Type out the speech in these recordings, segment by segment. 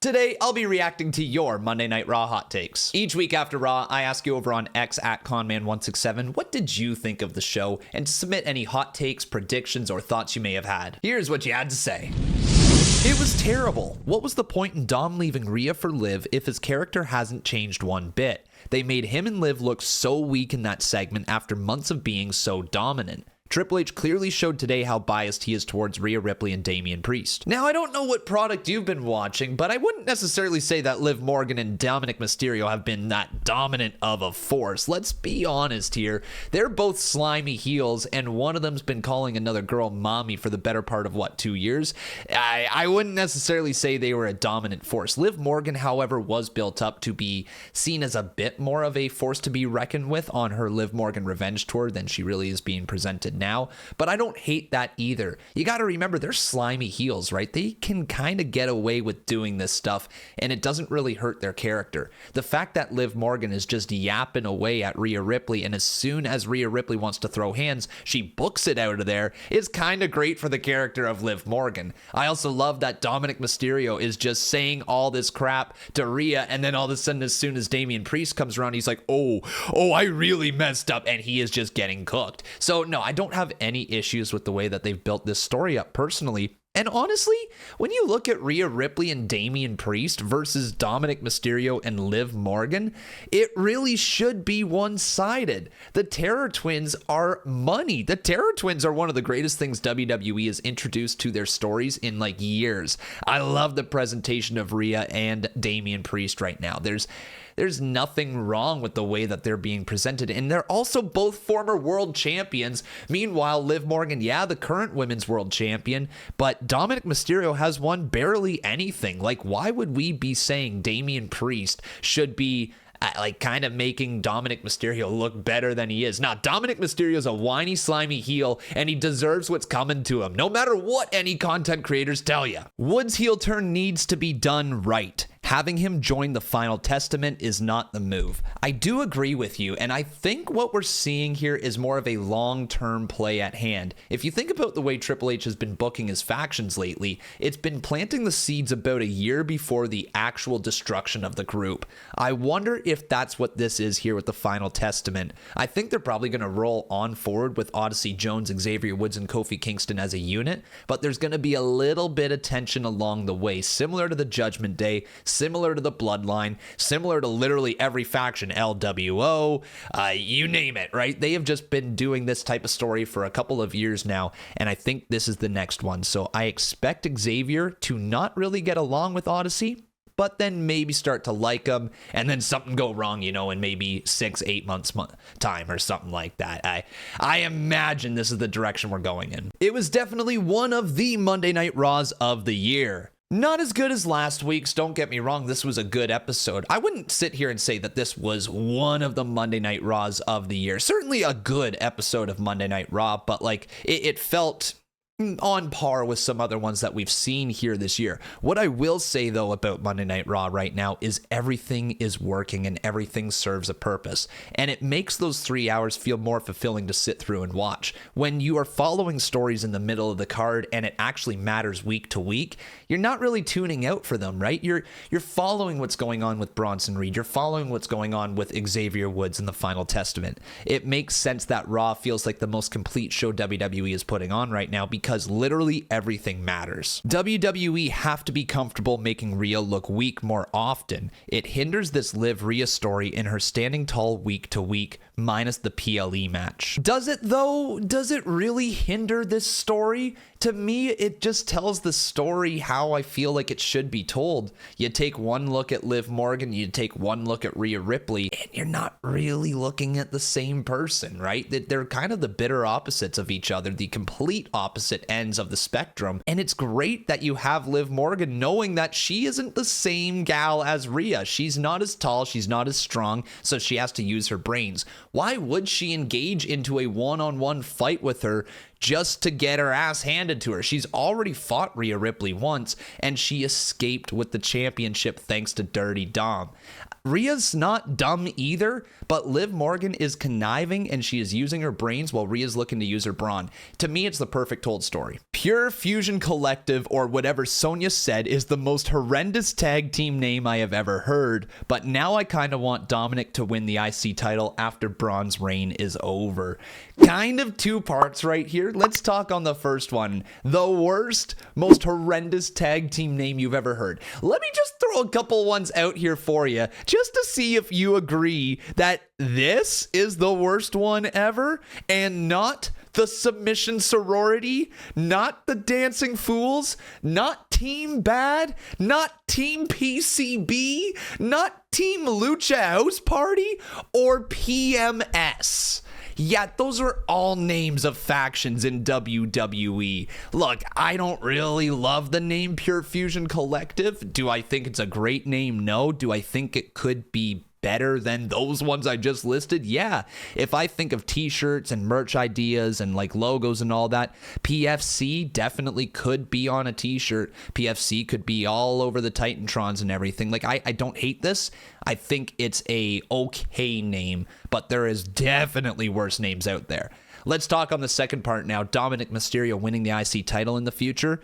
Today, I'll be reacting to your Monday Night Raw hot takes. Each week after Raw, I ask you over on X at Conman167, what did you think of the show? And to submit any hot takes, predictions, or thoughts you may have had. Here's what you had to say. It was terrible. What was the point in Dom leaving Rhea for Liv if his character hasn't changed one bit? They made him and Liv look so weak in that segment after months of being so dominant. Triple H clearly showed today how biased he is towards Rhea Ripley and Damian Priest. Now, I don't know what product you've been watching, but I wouldn't necessarily say that Liv Morgan and Dominic Mysterio have been that dominant of a force. Let's be honest here. They're both slimy heels, and one of them's been calling another girl mommy for the better part of, 2 years? I wouldn't necessarily say they were a dominant force. Liv Morgan, however, was built up to be seen as a bit more of a force to be reckoned with on her Liv Morgan Revenge Tour than she really is being presented now, but I don't hate that either. You got to remember, they're slimy heels, right? They can kind of get away with doing this stuff, and it doesn't really hurt their character. The fact that Liv Morgan is just yapping away at Rhea Ripley, and as soon as Rhea Ripley wants to throw hands, she books it out of there, is kind of great for the character of Liv Morgan. I also love that Dominic Mysterio is just saying all this crap to Rhea, and then all of a sudden, as soon as Damian Priest comes around, he's like, oh, I really messed up, and he is just getting cooked. So no, I don't have any issues with the way that they've built this story up personally. And honestly, when you look at Rhea Ripley and Damian Priest versus Dominic Mysterio and Liv Morgan, it really should be one-sided. The Terror Twins are money. The Terror Twins are one of the greatest things WWE has introduced to their stories in years. I love the presentation of Rhea and Damian Priest right now. There's nothing wrong with the way that they're being presented. And they're also both former world champions. Meanwhile, Liv Morgan, the current women's world champion, but Dominic Mysterio has won barely anything. Why would we be saying Damian Priest should be kind of making Dominic Mysterio look better than he is? Now, Dominic Mysterio is a whiny, slimy heel, and he deserves what's coming to him, no matter what any content creators tell you. Wood's heel turn needs to be done right. Having him join the Final Testament is not the move. I do agree with you, and I think what we're seeing here is more of a long-term play at hand. If you think about the way Triple H has been booking his factions lately, it's been planting the seeds about a year before the actual destruction of the group. I wonder if that's what this is here with the Final Testament. I think they're probably going to roll on forward with Odyssey Jones, Xavier Woods, and Kofi Kingston as a unit, but there's going to be a little bit of tension along the way, similar to the Judgment Day, similar to the Bloodline, similar to literally every faction, LWO, you name it, right? They have just been doing this type of story for a couple of years now, and I think this is the next one. So I expect Xavier to not really get along with Odyssey, but then maybe start to like him, and then something go wrong, in maybe 6-8 months time or something like that. I imagine this is the direction we're going in. It was definitely one of the Monday Night Raws of the year. Not as good as last week's, don't get me wrong, this was a good episode. I wouldn't sit here and say that this was one of the Monday Night Raws of the year. Certainly a good episode of Monday Night Raw, but it felt on par with some other ones that we've seen here this year. What I will say, though, about Monday Night Raw right now is everything is working and everything serves a purpose. And it makes those 3 hours feel more fulfilling to sit through and watch. When you are following stories in the middle of the card and it actually matters week to week, you're not really tuning out for them, right? You're following what's going on with Bronson Reed. You're following what's going on with Xavier Woods in the Final Testament. It makes sense that Raw feels like the most complete show WWE is putting on right now because literally everything matters. WWE have to be comfortable making Rhea look weak more often. It hinders this Liv Rhea story in her standing tall week to week, minus the PLE match. Does it though? Does it really hinder this story? To me, it just tells the story how I feel like it should be told. You take one look at Liv Morgan, you take one look at Rhea Ripley, and you're not really looking at the same person, right? They're kind of the bitter opposites of each other, the complete opposite ends of the spectrum. And it's great that you have Liv Morgan knowing that she isn't the same gal as Rhea. She's not as tall, she's not as strong, so she has to use her brains. Why would she engage into a one-on-one fight with her just to get her ass handed to her. She's already fought Rhea Ripley once, and she escaped with the championship thanks to Dirty Dom. Rhea's not dumb either, but Liv Morgan is conniving and she is using her brains while Rhea's looking to use her brawn. To me, it's the perfect told story. Pure Fusion Collective, or whatever Sonya said, is the most horrendous tag team name I have ever heard, but now I kind of want Dominic to win the IC title after Braun's reign is over. Kind of two parts right here. Let's talk on the first one. The worst, most horrendous tag team name you've ever heard. Let me just throw a couple ones out here for you, just to see if you agree that this is the worst one ever, and not the Submission Sorority, not the Dancing Fools, not Team Bad, not Team PCB, not Team Lucha House Party, or PMS. Yeah, those are all names of factions in WWE. Look, I don't really love the name Pure Fusion Collective. Do I think it's a great name? No. Do I think it could be better than those ones I just listed? Yeah. If I think of t-shirts and merch ideas and like logos and all that, PFC definitely could be on a t-shirt. PFC could be all over the Titantrons and everything. Like, I don't hate this. I think it's a okay name, but there is definitely worse names out there. Let's talk on the second part now. Dominic Mysterio winning the IC title in the future.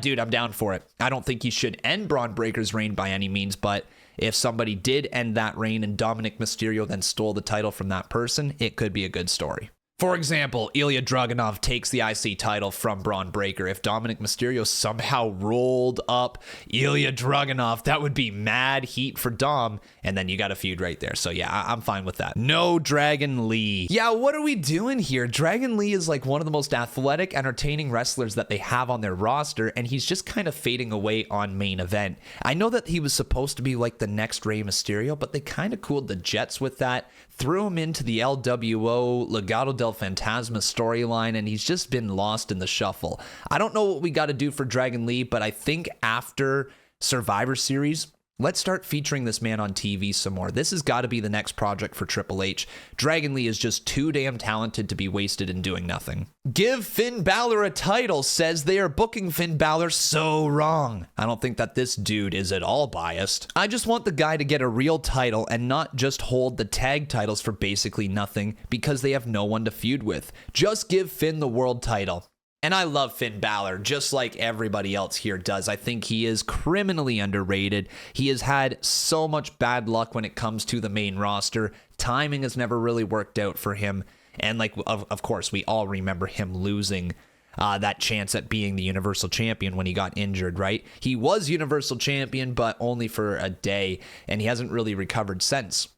Dude, I'm down for it. I don't think he should end Braun Breaker's reign by any means, but if somebody did end that reign and Dominic Mysterio then stole the title from that person, it could be a good story. For example, Ilya Dragunov takes the IC title from Braun Breaker. If Dominic Mysterio somehow rolled up Ilya Dragunov, that would be mad heat for Dom, and then you got a feud right there. So yeah, I'm fine with that. No Dragon Lee. Yeah, what are we doing here? Dragon Lee is like one of the most athletic, entertaining wrestlers that they have on their roster, and he's just kind of fading away on main event. I know that he was supposed to be like the next Rey Mysterio, but they kind of cooled the jets with that, threw him into the LWO Legado del Fantasma storyline, and he's just been lost in the shuffle. I don't know what we got to do for Dragon Lee, but I think after Survivor Series, let's start featuring this man on TV some more. This has got to be the next project for Triple H. Dragon Lee is just too damn talented to be wasted in doing nothing. Give Finn Balor a title says they are booking Finn Balor so wrong. I don't think that this dude is at all biased. I just want the guy to get a real title and not just hold the tag titles for basically nothing because they have no one to feud with. Just give Finn the world title. And I love Finn Balor, just like everybody else here does. I think he is criminally underrated. He has had so much bad luck when it comes to the main roster. Timing has never really worked out for him. And like, of course, we all remember him losing that chance at being the Universal Champion when he got injured, right? He was Universal Champion, but only for a day, and he hasn't really recovered since.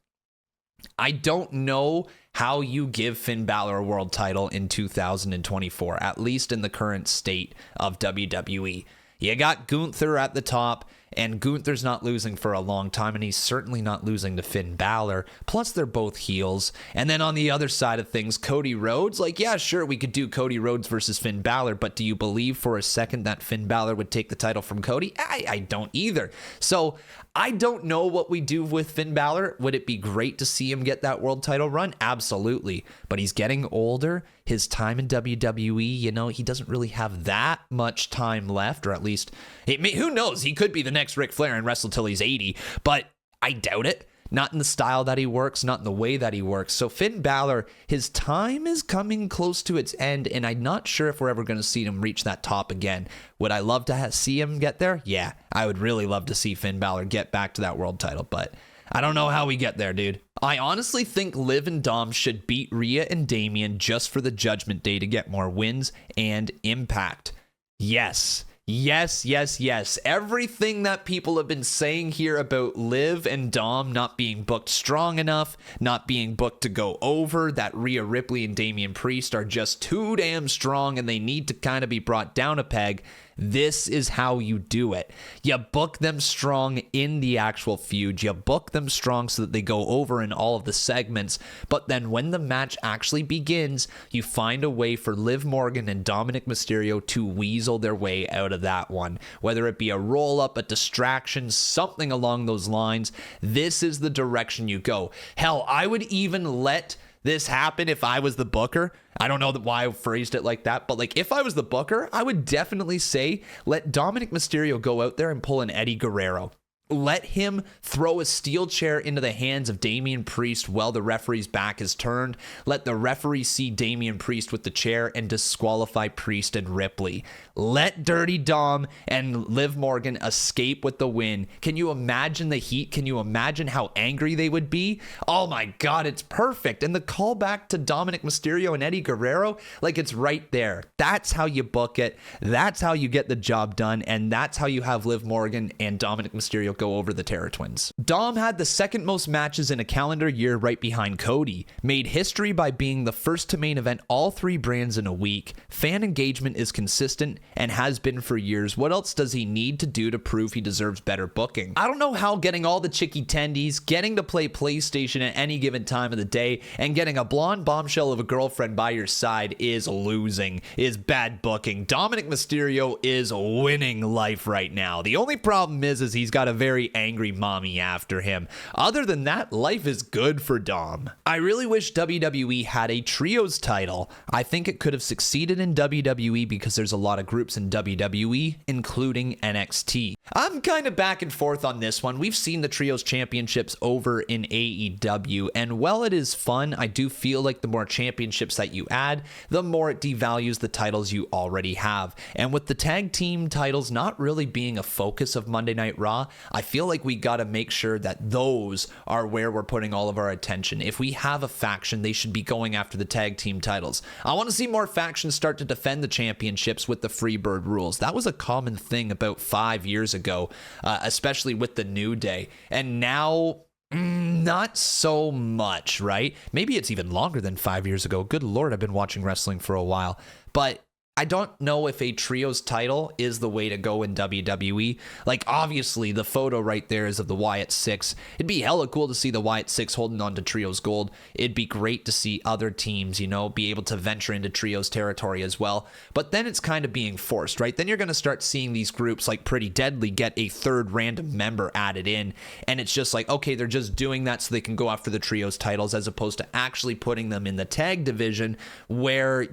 I don't know how you give Finn Balor a world title in 2024, at least in the current state of WWE. You got Gunther at the top, and Gunther's not losing for a long time, and he's certainly not losing to Finn Balor. Plus, they're both heels. And then on the other side of things, Cody Rhodes, like, yeah, sure, we could do Cody Rhodes versus Finn Balor, but do you believe for a second that Finn Balor would take the title from Cody? I don't either. So I don't know what we do with Finn Balor. Would it be great to see him get that world title run? Absolutely. But he's getting older. His time in WWE, you know, he doesn't really have that much time left, or at least, who knows? He could be the next Ric Flair and wrestle till he's 80, but I doubt it. Not in the style that he works, not in the way that he works. So Finn Balor, his time is coming close to its end, and I'm not sure if we're ever going to see him reach that top again. Would I love to see him get there? Yeah, I would really love to see Finn Balor get back to that world title, but I don't know how we get there, dude. I honestly think Liv and Dom should beat Rhea and Damian just for the Judgment Day to get more wins and impact. Yes. Yes, yes, yes. Everything that people have been saying here about Liv and Dom not being booked strong enough, not being booked to go over, that Rhea Ripley and Damian Priest are just too damn strong and they need to kind of be brought down a peg. This is how you do it. You book them strong in the actual feud. You book them strong so that they go over in all of the segments. But then when the match actually begins, you find a way for Liv Morgan and Dominic Mysterio to weasel their way out of that one. Whether it be a roll-up, a distraction, something along those lines. This is the direction you go. Hell, I would even let this happen if I was the booker. I don't know why I phrased it like that, but like if I was the booker, I would definitely say let Dominic Mysterio go out there and pull an Eddie Guerrero. Let him throw a steel chair into the hands of Damian Priest while the referee's back is turned. Let the referee see Damian Priest with the chair and disqualify Priest and Ripley. Let Dirty Dom and Liv Morgan escape with the win. Can you imagine the heat? Can you imagine how angry they would be? Oh my God, it's perfect. And the callback to Dominic Mysterio and Eddie Guerrero, like it's right there. That's how you book it. That's how you get the job done. And that's how you have Liv Morgan and Dominic Mysterio go over the Terror Twins. Dom had the second most matches in a calendar year right behind Cody, made history by being the first to main event all three brands in a week. Fan engagement is consistent and has been for years. What else does he need to do to prove he deserves better booking? I don't know how getting all the chicky tendies, getting to play PlayStation at any given time of the day, and getting a blonde bombshell of a girlfriend by your side is losing, is bad booking. Dominic Mysterio is winning life right now. The only problem is he's got a very angry mommy after him. Other than that, life is good for Dom. I really wish WWE had a trios title. I think it could have succeeded in WWE because there's a lot of groups in WWE, including NXT. I'm kind of back and forth on this one. We've seen the trios championships over in AEW, and while it is fun, I do feel like the more championships that you add, the more it devalues the titles you already have. And with the tag team titles not really being a focus of Monday Night Raw, I feel like we got to make sure that those are where we're putting all of our attention. If we have a faction, they should be going after the tag team titles. I want to see more factions start to defend the championships with the Freebird rules. That was a common thing about 5 years ago, especially with the New Day. And now, not so much, right? Maybe it's even longer than 5 years ago. Good Lord, I've been watching wrestling for a while. But I don't know if a trios title is the way to go in WWE. Like, obviously, the photo right there is of the Wyatt Six. It'd be hella cool to see the Wyatt Six holding on to trios gold. It'd be great to see other teams, be able to venture into trios territory as well. But then it's kind of being forced, right? Then you're going to start seeing these groups like Pretty Deadly get a third random member added in. And it's just like, okay, they're just doing that so they can go after the trios titles as opposed to actually putting them in the tag division where,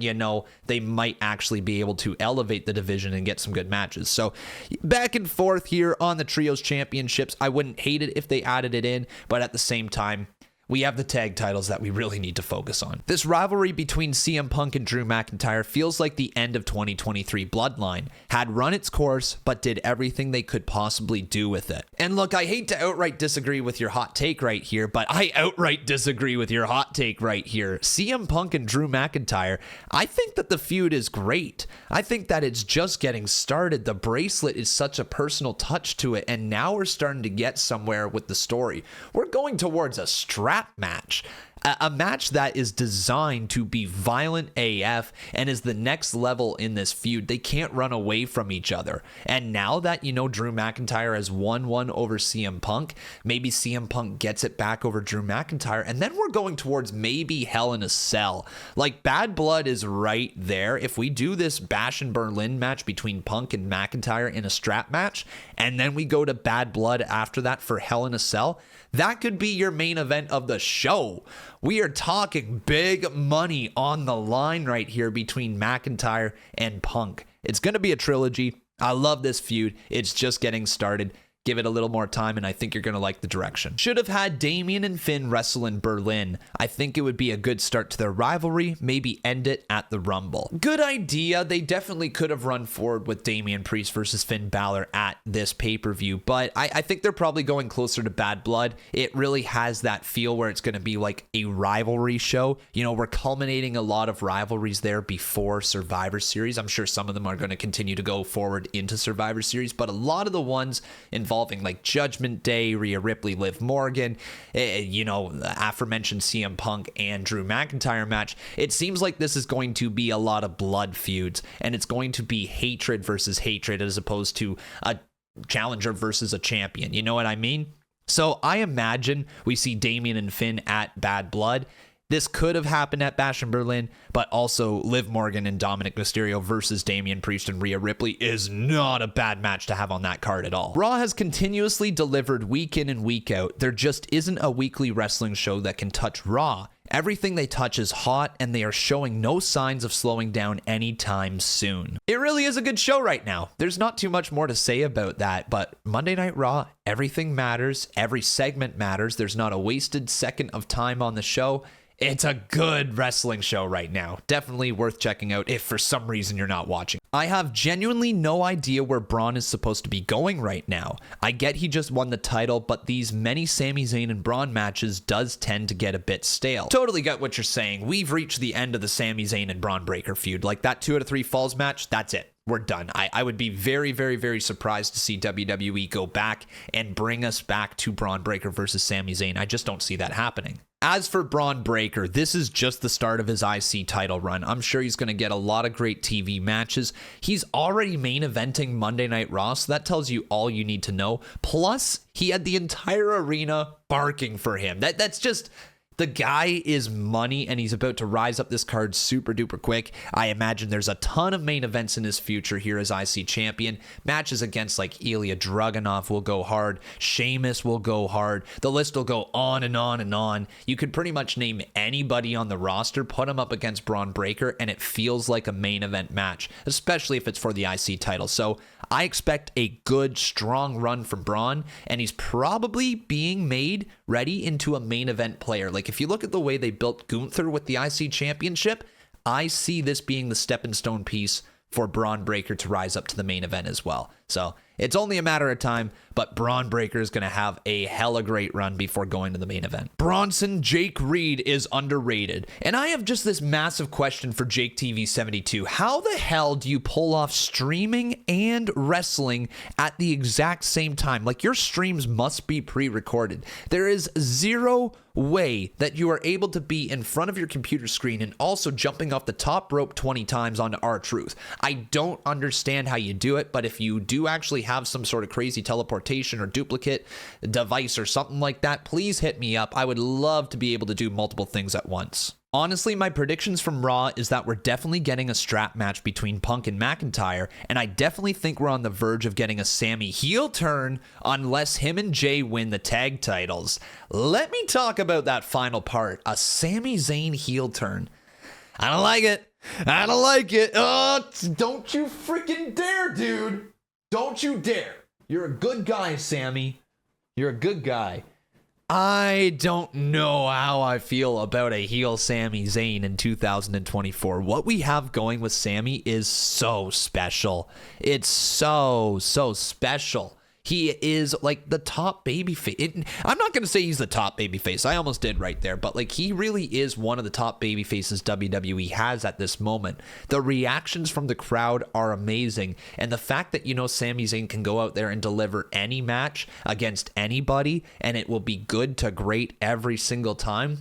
they might actually be able to elevate the division and get some good matches. So back and forth here on the trios championships. I wouldn't hate it if they added it in, but at the same time, we have the tag titles that we really need to focus on. This rivalry between CM Punk and Drew McIntyre feels like the end of 2023 Bloodline. Had run its course, but did everything they could possibly do with it. And look, I hate to outright disagree with your hot take right here, but I outright disagree with your hot take right here. CM Punk and Drew McIntyre, I think that the feud is great. I think that it's just getting started. The bracelet is such a personal touch to it, and now we're starting to get somewhere with the story. We're going towards a strap match. A match that is designed to be violent AF and is the next level in this feud. They can't run away from each other. And now that, Drew McIntyre has won one over CM Punk, maybe CM Punk gets it back over Drew McIntyre, and then we're going towards maybe Hell in a Cell. Like, Bad Blood is right there. If we do this Bash in Berlin match between Punk and McIntyre in a strap match, and then we go to Bad Blood after that for Hell in a Cell, that could be your main event of the show. We are talking big money on the line right here between McIntyre and Punk. It's going to be a trilogy. I love this feud. It's just getting started. Give it a little more time, and I think you're going to like the direction. Should have had Damian and Finn wrestle in Berlin. I think it would be a good start to their rivalry, maybe end it at the Rumble. Good idea. They definitely could have run forward with Damian Priest versus Finn Balor at this pay-per-view, but I think they're probably going closer to Bad Blood. It really has that feel where it's going to be like a rivalry show. We're culminating a lot of rivalries there before Survivor Series. I'm sure some of them are going to continue to go forward into Survivor Series, but a lot of the ones involving like Judgment Day, Rhea Ripley, Liv Morgan, the aforementioned CM Punk and Drew McIntyre match, it seems like this is going to be a lot of blood feuds, and it's going to be hatred versus hatred as opposed to a challenger versus a champion. You know what I mean? So I imagine we see Damian and Finn at Bad Blood. This could have happened at Bash in Berlin, but also Liv Morgan and Dominic Mysterio versus Damian Priest and Rhea Ripley is not a bad match to have on that card at all. Raw has continuously delivered week in and week out. There just isn't a weekly wrestling show that can touch Raw. Everything they touch is hot, and they are showing no signs of slowing down anytime soon. It really is a good show right now. There's not too much more to say about that, but Monday Night Raw, everything matters. Every segment matters. There's not a wasted second of time on the show. It's a good wrestling show right now. Definitely worth checking out if for some reason you're not watching. I have genuinely no idea where Braun is supposed to be going right now. I get he just won the title, but these many Sami Zayn and Braun matches does tend to get a bit stale. Totally get what you're saying. We've reached the end of the Sami Zayn and Braun Breaker feud. Like that 2 out of 3 falls match, that's it. We're done. I would be very, very, very surprised to see WWE go back and bring us back to Braun Breaker versus Sami Zayn. I just don't see that happening. As for Braun Breaker, this is just the start of his IC title run. I'm sure he's going to get a lot of great TV matches. He's already main eventing Monday Night Raw, so that tells you all you need to know. Plus, he had the entire arena barking for him. That's just... The guy is money, and he's about to rise up this card super duper quick. I imagine there's a ton of main events in his future here as IC champion. Matches against like Ilya Dragunov will go hard. Sheamus will go hard. The list will go on and on and on. You could pretty much name anybody on the roster, put him up against Braun Breaker, and it feels like a main event match, especially if it's for the IC title. So I expect a good, strong run from Braun, and he's probably being made ready into a main event player. Like, if you look at the way they built Gunther with the IC championship, I see this being the stepping stone piece for Braun Breaker to rise up to the main event as well. So it's only a matter of time, but Braun Breaker is going to have a hella great run before going to the main event. Bronson Jake Reed is underrated. And I have just this massive question for Jake TV 72. How the hell do you pull off streaming and wrestling at the exact same time? Like, your streams must be pre-recorded. There is zero way that you are able to be in front of your computer screen and also jumping off the top rope 20 times onto R-Truth. I don't understand how you do it, but if you do actually have some sort of crazy teleportation or duplicate device or something like that, please hit me up. I would love to be able to do multiple things at once. Honestly, my predictions from Raw is that we're definitely getting a strap match between Punk and McIntyre, and I definitely think we're on the verge of getting a Sami heel turn unless him and Jay win the tag titles. Let me talk about that final part, a Sami Zayn heel turn. I don't like it. I don't like it. Oh, don't you freaking dare, dude. Don't you dare. You're a good guy, Sammy. You're a good guy. I don't know how I feel about a heel Sami Zayn in 2024. What we have going with Sami is so special. It's so special. He is like the top babyface. I'm not going to say he's the top babyface. I almost did right there. But like, he really is one of the top babyfaces WWE has at this moment. The reactions from the crowd are amazing. And the fact that, you know, Sami Zayn can go out there and deliver any match against anybody and it will be good to great every single time.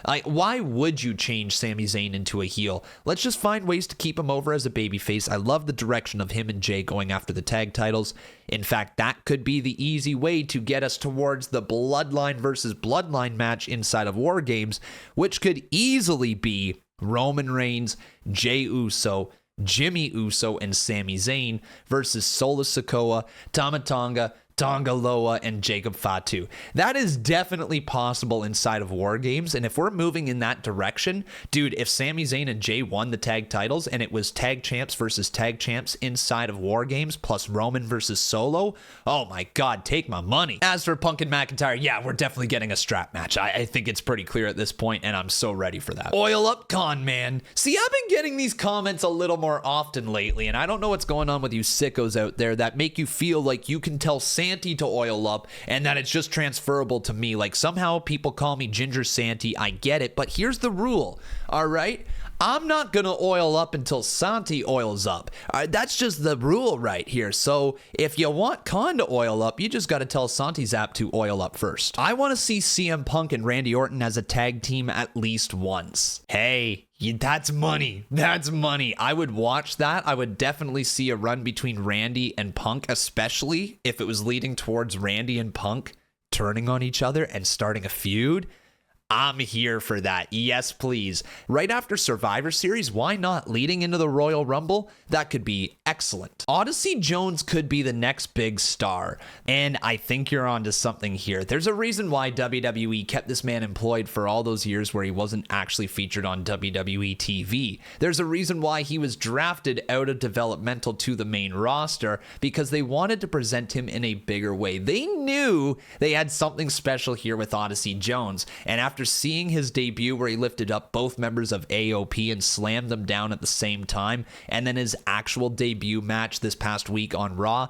Like, why would you change Sami Zayn into a heel? Let's just find ways to keep him over as a babyface. I love the direction of him and Jay going after the tag titles. In fact, that could be the easy way to get us towards the Bloodline versus Bloodline match inside of War Games, which could easily be Roman Reigns, Jey Uso, Jimmy Uso, and Sami Zayn versus Solo Sikoa, Tama Tonga, Tonga Loa, and Jacob Fatu. That is definitely possible inside of War Games, and if we're moving in that direction, dude, if Sami Zayn and Jay won the tag titles and it was tag champs versus tag champs inside of War Games plus Roman versus Solo, oh my god, take my money. As for Punk and McIntyre, yeah, we're definitely getting a strap match. I think it's pretty clear at this point, and I'm so ready for that. Oil up, con man. See, I've been getting these comments a little more often lately, and I don't know what's going on with you sickos out there that make you feel like you can tell Santy to oil up and that it's just transferable to me. Like, somehow people call me Ginger Santy. I get it, but here's the rule, all right? I'm not gonna oil up until Santi oils up. That's just the rule right here. So if you want Khan to oil up, you just gotta tell Santi Zap to oil up first. I want to see CM Punk and Randy Orton as a tag team at least once. Hey, that's money. That's money. I would watch that. I would definitely see a run between Randy and Punk, especially if it was leading towards Randy and Punk turning on each other and starting a feud. I'm here for that. Yes, please. Right after Survivor Series, why not leading into the Royal Rumble? That could be excellent. Odyssey Jones could be the next big star, and I think you're onto something here. There's a reason why WWE kept this man employed for all those years where he wasn't actually featured on WWE TV. There's a reason why he was drafted out of developmental to the main roster, because they wanted to present him in a bigger way. They knew they had something special here with Odyssey Jones, and after seeing his debut where he lifted up both members of AOP and slammed them down at the same time, and then his actual debut match this past week on Raw,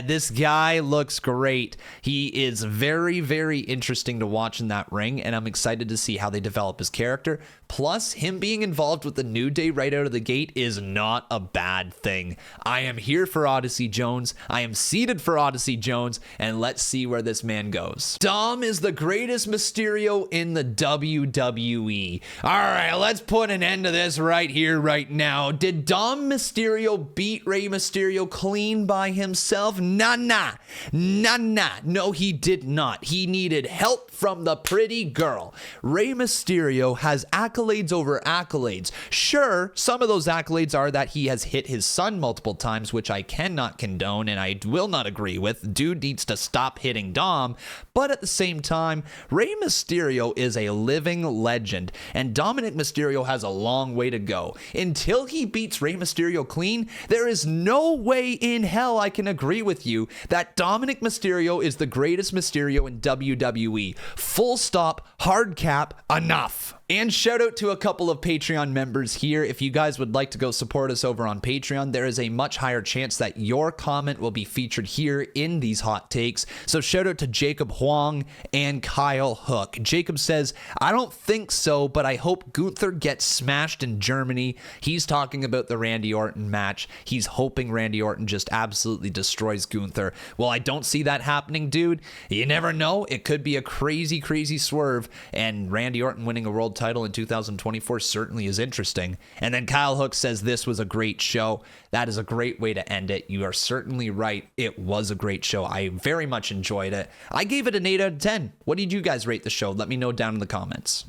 this guy looks great. He is very, very interesting to watch in that ring, and I'm excited to see how they develop his character. Plus, him being involved with the New Day right out of the gate is not a bad thing. I am here for Odyssey Jones. I am seated for Odyssey Jones, and let's see where this man goes. Dom is the greatest Mysterio in the WWE. All right, let's put an end to this right here, right now. Did Dom Mysterio beat Rey Mysterio clean by himself? Nah. No, he did not. He needed help from the pretty girl. Rey Mysterio has accolades over accolades. Sure, some of those accolades are that he has hit his son multiple times, which I cannot condone and I will not agree with. Dude needs to stop hitting Dom. But at the same time, Rey Mysterio is a living legend, and Dominic Mysterio has a long way to go. Until he beats Rey Mysterio clean, there is no way in hell I can agree with you that Dominic Mysterio is the greatest Mysterio in WWE. Full stop, hard cap, enough. And shout out to a couple of Patreon members here. If you guys would like to go support us over on Patreon, there is a much higher chance that your comment will be featured here in these hot takes. So shout out to Jacob Huang and Kyle Hook. Jacob says, I don't think so, but I hope Gunther gets smashed in Germany. He's talking about the Randy Orton match. He's hoping Randy Orton just absolutely destroys Gunther. Well, I don't see that happening, dude. You never know. It could be a crazy, crazy swerve, and Randy Orton winning a world title in 2024 certainly is interesting. And then Kyle Hook says this was a great show. That is a great way to end it. You are certainly right. It was a great show. I very much enjoyed it. I gave it an 8 out of 10. What did you guys rate the show? Let me know down in the comments.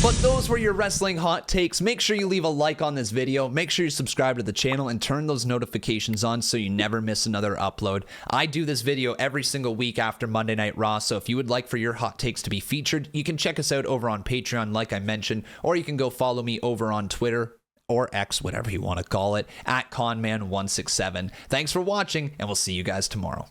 But those were your wrestling hot takes. Make sure you leave a like on this video. Make sure you subscribe to the channel and turn those notifications on so you never miss another upload. I do this video every single week after Monday Night Raw, so if you would like for your hot takes to be featured, you can check us out over on Patreon like I mentioned, or you can go follow me over on Twitter or X, whatever you want to call it, at Conman167. Thanks for watching, and we'll see you guys tomorrow.